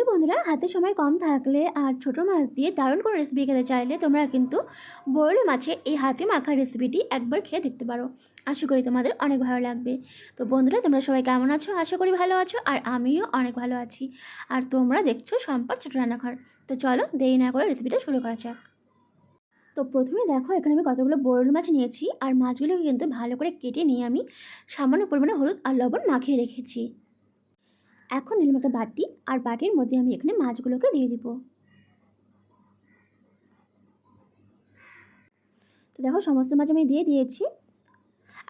বন্ধুরা, হাতে সময় কম থাকলে আর ছোটো মাছ দিয়ে দারুণ কোনো রেসিপি খেতে চাইলে তোমরা কিন্তু বরলি মাছের এই হাতে মাখার রেসিপিটি একবার খেয়ে দেখতে পারো। আশা করি তোমাদের অনেক ভালো লাগবে। তো বন্ধুরা, তোমরা সবাই কেমন আছো? আশা করি ভালো আছো, আর আমিও অনেক ভালো আছি। আর তোমরা দেখছো সম্পার ছোটো রান্নাঘর। তো চলো দেরি না করে রেসিপিটা শুরু করা যাক। তো প্রথমে দেখো, এখানে আমি কতগুলো বরলি মাছ নিয়েছি, আর মাছগুলোকে কিন্তু ভালো করে কেটে নিয়ে আমি সামান্য পরিমাণে হলুদ আর লবণ মাখিয়ে রেখেছি। এখন নিলাম একটা বাটি, আর বাটির মধ্যে আমি এখানে মাছগুলোকে দিয়ে দিব। তো দেখো, সমস্ত মাছ আমি দিয়ে দিয়েছি।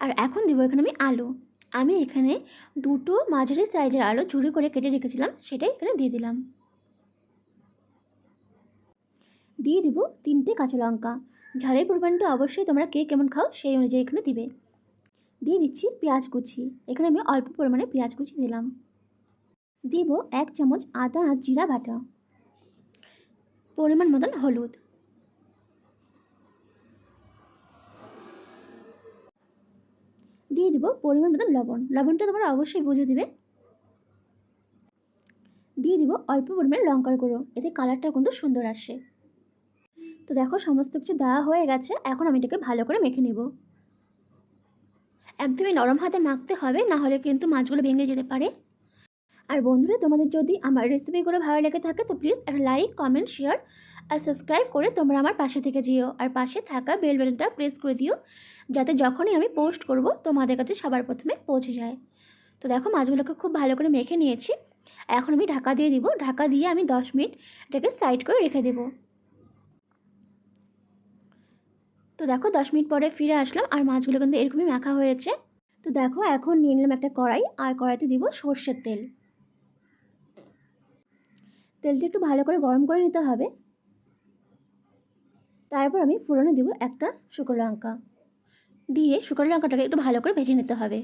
আর এখন দেবো এখানে আমি আলু। আমি এখানে দুটো মাঝারি সাইজের আলু ঝুরি করে কেটে রেখেছিলাম, সেটাই এখানে দিয়ে দিলাম। দিয়ে দিব 3টে কাঁচা লঙ্কা। ঝালের পরিমাণটা অবশ্যই তোমরা কে কেমন খাও সেই অনুযায়ী এখানে দিবে। দিয়ে দিচ্ছি পেঁয়াজ কুচি। এখানে আমি অল্প পরিমাণে পেঁয়াজ কুচি দিলাম। দিব 1 চামচ আদা আর জিরা বাটা, পরিমাণ মতন হলুদ, দিয়ে দিব পরিমাণ মতন লবণ। লবণটা তোমরা অবশ্যই বুঝে দিবে। দিয়ে দিব অল্প পরিমাণে লঙ্কার গুঁড়ো, এতে কালারটা কিন্তু সুন্দর আসে। তো দেখো, সমস্ত কিছু দেওয়া হয়ে গেছে। এখন আমি এটাকে ভালো করে মেখে নেব। একদমই নরম হাতে মাখতে হবে, না হলে কিন্তু মাছগুলো ভেঙে যেতে পারে। আর বন্ধুরা, তোমাদের যদি আমার রেসিপিগুলো ভালো লেগে থাকে তো প্লিজ একটা লাইক, কমেন্ট, শেয়ার আর সাবস্ক্রাইব করে তোমরা আমার পাশে থেকে যেও। আর পাশে থাকা বেল বাটনটা প্রেস করে দিও, যাতে যখনই আমি পোস্ট করব তোমাদের কাছে সবার প্রথমে পৌঁছে যায়। তো দেখো, মাছগুলোকে খুব ভালো করে মেখে নিয়েছি। এখন আমি ঢাকা দিয়ে দিব। ঢাকা দিয়ে আমি 10 মিনিট এটাকে সাইড করে রেখে দেবো। তো দেখো, 10 মিনিট পরে ফিরে আসলাম, আর মাছগুলো কিন্তু এরকমই মাখা হয়েছে। তো দেখো, এখন নিয়ে নিলাম একটা কড়াই, আর কড়াইতে দিব সর্ষের তেল। তেলটা একটু ভালো করে গরম করে নিতে হবে। তারপর আমি ফোড়নে দিব একটা শুকনো লঙ্কা, দিয়ে শুকনো লঙ্কাটাকে একটু ভালো করে ভেজে নিতে হবে।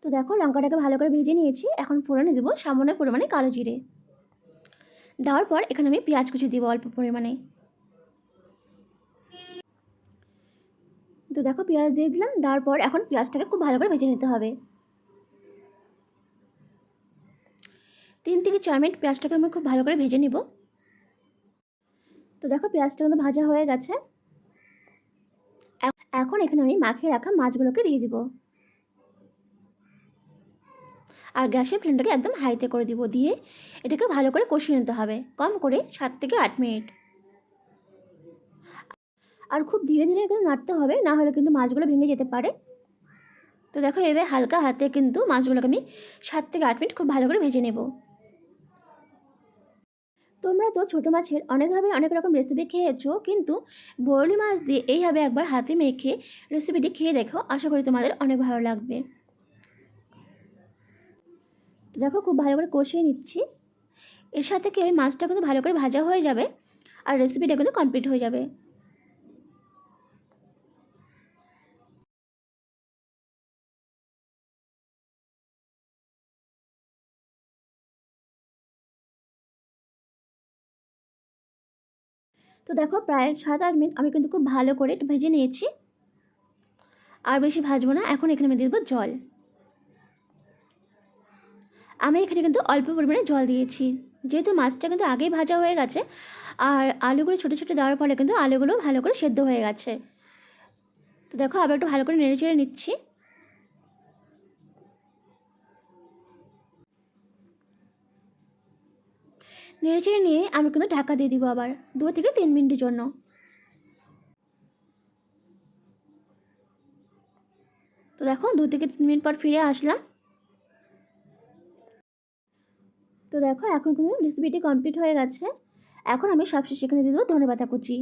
তো দেখো, লঙ্কাটাকে ভালো করে ভেজে নিয়েছি। এখন ফোড়নে দেবো সামান্য পরিমাণে কালো জিরে। দেওয়ার পর এখানে আমি পেঁয়াজ কুচি দিব অল্প পরিমাণে। তো দেখো, পেঁয়াজ দিয়ে দিলাম। দেওয়ার পর এখন পেঁয়াজটাকে খুব ভালো করে ভেজে নিতে হবে। 3 থেকে 4 মিনিট পেঁয়াজটাকে আমি খুব ভালো করে ভেজে নিব। তো দেখো, পেঁয়াজটা কিন্তু ভাজা হয়ে গেছে। এখন এখানে আমি মাখিয়ে রাখা মাছগুলোকে দিয়ে দিব, আর গ্যাসের ফ্লেমটাকে একদম হাইতে করে দিব। দিয়ে এটাকে ভালো করে কষিয়ে নিতে হবে, কম করে 7 থেকে 8 মিনিট। আর খুব ধীরে ধীরে কিন্তু নাড়তে হবে, না হলে কিন্তু মাছগুলো ভেঙে যেতে পারে। তো দেখো, এভাবে হালকা হাতে কিন্তু মাছগুলোকে আমি 7 থেকে 8 মিনিট খুব ভালো করে ভেজে নেব। তোমরা তো ছোটো মাছের অনেকভাবে অনেক রকম রেসিপি খেয়েছো, কিন্তু বরলি মাছ দিয়ে এইভাবে একবার হাতে মেখে রেসিপিটি খেয়ে দেখো, আশা করি তোমাদের অনেক ভালো লাগবে। তো দেখো, খুব ভালো করে কষিয়ে নিচ্ছি। এর সাথে কি ওই মাছটা কিন্তু ভালো করে ভাজা হয়ে যাবে, আর রেসিপিটা কিন্তু কমপ্লিট হয়ে যাবে। তো দেখো, প্রায় 7-8 মিনিট আমি কিন্তু খুব ভালো করে একটু ভেজে নিয়েছি। আর বেশি ভাজবো না। এখন এখানে আমি দিয়ে দেবো জল। আমি এখানে কিন্তু অল্প পরিমাণে জল দিয়েছি, যেহেতু মাছটা কিন্তু আগেই ভাজা হয়ে গেছে, আর আলুগুলো ছোটো ছোটো দেওয়ার ফলে কিন্তু আলুগুলো ভালো করে সেদ্ধ হয়ে গেছে। তো দেখো, আবার একটু ভালো করে নেড়ে চেড়ে নিচ্ছি। নেড়ে চেড়ে নিয়ে আমি কিন্তু ঢাকা দিয়ে দিব আবার 2 থেকে 3 মিনিটের জন্য। তো দেখো, 2 থেকে 3 মিনিট পর ফিরে আসলাম। তো দেখো, এখন কিন্তু রেসিপিটি কমপ্লিট হয়ে গেছে। এখন আমি সবশেষে এখানে দিয়ে দেবো ধনেপাতা কুচি।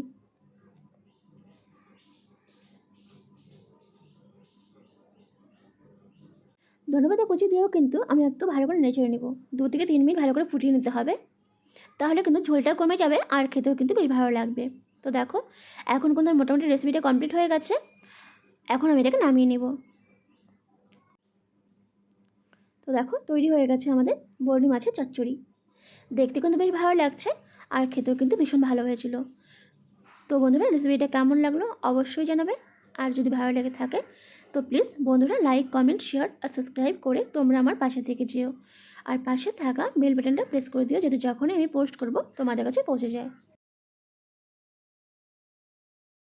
ধনেপাতা কুচি দিয়েও কিন্তু আমি একটু ভালো করে নেড়ে চেড়ে নেব। 2 থেকে 3 মিনিট ভালো করে ফুটিয়ে নিতে হবে, তাহলে কিন্তু ঝোলটা কমে যাবে আর খেতেও কিন্তু বেশ ভালো লাগবে। তো দেখো, এখন কিন্তু মোটামুটি রেসিপিটা কমপ্লিট হয়ে গেছে। এখন আমি এটাকে নামিয়ে নেব। তো দেখো, তৈরি হয়ে গেছে আমাদের বরলি মাছের চচ্চড়ি। দেখতে কিন্তু বেশ ভালো লাগছে, আর খেতেও কিন্তু ভীষণ ভালো হয়েছিল। তো বন্ধুরা, রেসিপিটা কেমন লাগলো অবশ্যই জানাবে। আর যদি ভালো লেগে থাকে তো প্লিজ বন্ধুরা লাইক কমেন্ট শেয়ার আর সাবস্ক্রাইব করে তোমরা আমার পাশে থেকে যেও। আর পাশে থাকা বেল বাটনটা প্রেস করে দিও, যাতে যখনই আমি পোস্ট করব তোমাদের কাছে পৌঁছে যায়।